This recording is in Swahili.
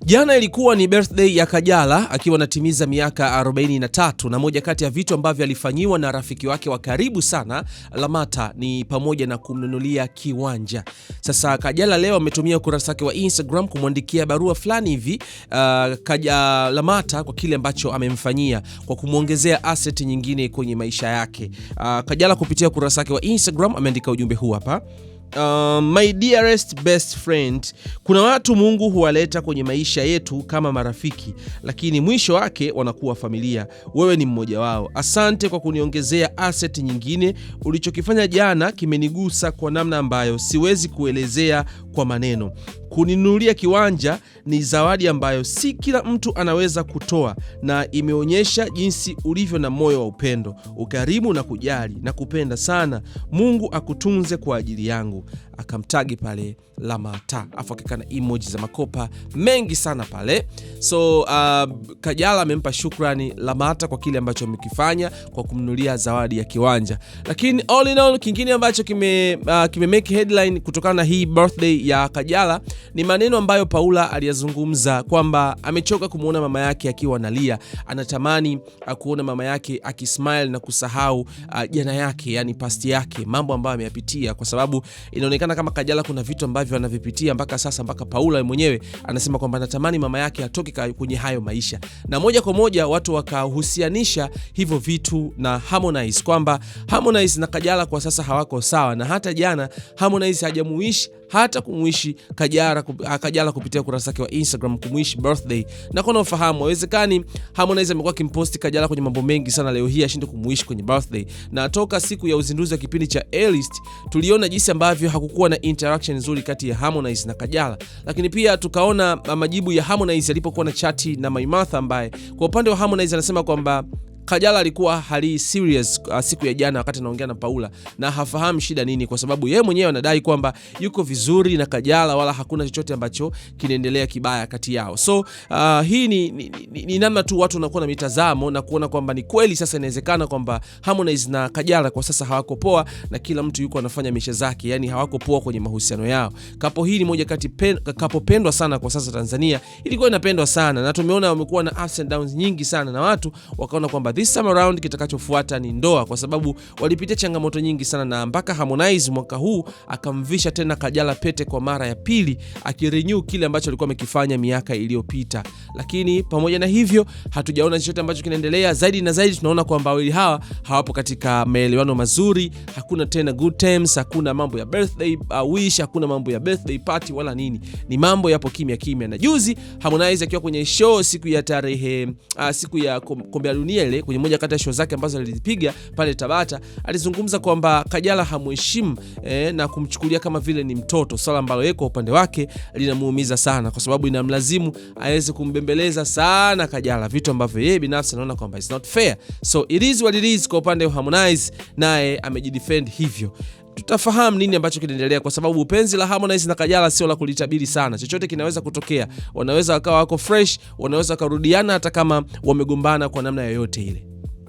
Jana ilikuwa ni birthday ya Kajala akiwa anatimiza miaka 43, na moja kati ya vitu ambavyo alifanyiwa na rafiki wake wa karibu sana Lamata ni pamoja na kumnunulia kiwanja. Sasa Kajala leo ametumia ukurasa wake wa Instagram kumwandikia barua fulani hivi Lamata kwa kile ambacho amemfanyia, kwa kumuongezea asset nyingine kwenye maisha yake. Kajala kupitia ukurasa wake wa Instagram ameandika ujumbe huu hapa. My dearest best friend, kuna watu Mungu huwaleta kwenye maisha yetu kama marafiki, lakini mwisho wake wanakuwa familia. Wewe ni mmoja wao. Asante kwa kuniongezea asset nyingine. Ulichokifanya jana kimenigusa kwa namna ambayo siwezi kuelezea kwa maneno. Kuninunulia kiwanja ni zawadi ambayo si kila mtu anaweza kutoa, na imeonyesha jinsi ulivyo na moyo wa upendo, ukarimu na kujali, na kupenda sana. Mungu akutunze kwa ajili yangu. Akamtagi pale Lamata, afakika na emoji za makopa mengi sana pale. So Kajala amempa shukrani Lamata kwa kile ambacho amekifanya kwa kumnunulia zawadi ya kiwanja. Lakini all in all, kingine ambacho kime make headline kutokana na hii birthday ya Kajala ni maneno ambayo Paula aliyazungumza kwamba amechoka kumuona mama yake akiwa analia. Anatamani kuona mama yake akismile na kusahau jana yake, yani past yake, mambo ambayo ameyapitia, kwa sababu inaonekana kama Kajala kuna vitu ambavyo anavipitia mpaka sasa, mpaka Paula mwenyewe anasema kwamba anatamani mama yake atoke kwenye hayo maisha. Na moja kwa moja watu wakahusianisha hivyo vitu na Harmonize, kwamba Harmonize na Kajala kwa sasa hawako sawa, na hata jana Harmonize hajamuishi hata kumuishi Kajala kupitia kurasa yake wa Instagram, kumuishi birthday. Na kwa unafahamu haiwezekani Harmonize amekuwa kimposti Kajala kwenye mambo mengi sana, leo hii ashinde kumuishi kwenye birthday. Na toka siku ya uzinduzi wa kipindi cha A-List tuliona jinsi ambavyo hakukuwa na interaction nzuri kati ya Harmonize na Kajala, lakini pia tukaona majibu ya Harmonize alipokuwa na chati na Maimartha, ambaye kwa upande wa Harmonize anasema kwamba Kajala alikuwa hali serious siku ya jana wakati anaongea na Paula, na hafahamu shida nini, kwa sababu yeye mwenyewe anadai kwamba yuko vizuri na Kajala, wala hakuna chochote ambacho kinaendelea kibaya kati yao. So hii ni namna tu watu wanakuwa na mitazamo na kuona kwamba ni kweli sasa inawezekana kwamba Harmonize na Kajala kwa sasa hawako poa, na kila mtu yuko anafanya misha zake, yani hawako poa kwenye mahusiano yao. Kapo hii ni moja kati kapo pendwa sana kwa sasa Tanzania, ilikuwa inapendwa sana, na tumeona wamekuwa na ups and downs nyingi sana, na watu wakaona kwamba this time around kitakachofuata ni ndoa, kwa sababu walipitia changamoto nyingi sana, na mpaka Harmonize mwaka huu akamvisha tena Kajala pete kwa mara ya pili, akirenew kile ambacho alikuwa amekifanya miaka iliyopita. Lakini pamoja na hivyo hatujaona chochote ambacho kinaendelea. Zaidi na zaidi tunaona kwamba wawili hawa hawapo katika maelewano mazuri, hakuna tena good terms, hakuna mambo ya birthday wish, hakuna mambo ya birthday party wala nini. Ni mambo yapo kimya kimya. Na juzi Harmonize akiwa kwenye show siku ya kombe la dunia ile, kwenye moja kati ya show zake ambazo alizipiga pale Tabata, alizungumza kwamba Kajala hamheshimu na kumchukulia kama vile ni mtoto, swala ambalo yeye kwa upande wake linamuumiza sana, kwa sababu inamlazimu aweze kumbembeleza sana Kajala, vitu ambavyo yeye binafsi anaona kwamba it's not fair. So it is what it is kwa upande wa Harmonize, naye amejidefend hivyo. Tutafahamu nini ambacho kinaendelea, kwa sababu penzi la Harmonize na Kajala sio la kulitabiri sana. Chochote kinaweza kutokea. Wanaweza wakawa wako fresh, wanaweza karudiana hata kama wamegombana kwa namna yoyote ile.